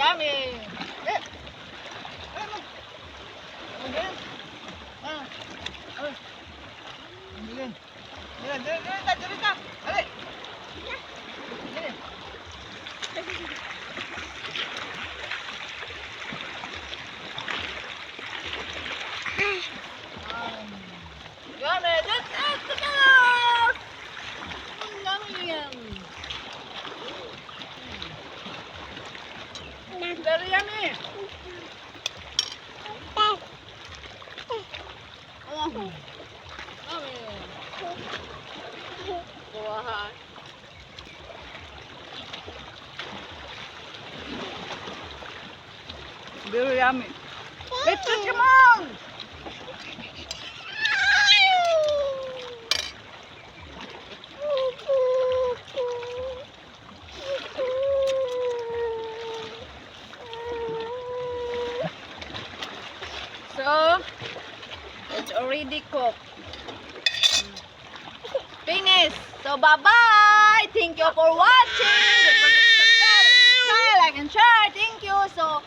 yummy. Eh, Again. Again. Dali ka. Dali. Dali. Yummy. That's it. Yummy. Very yummy. Oh. Wah. Very yummy. Let's come on. So, it's already cooked. Finish. So, bye-bye. Thank you for watching. Don't forget to subscribe, like, and share. Thank you. So,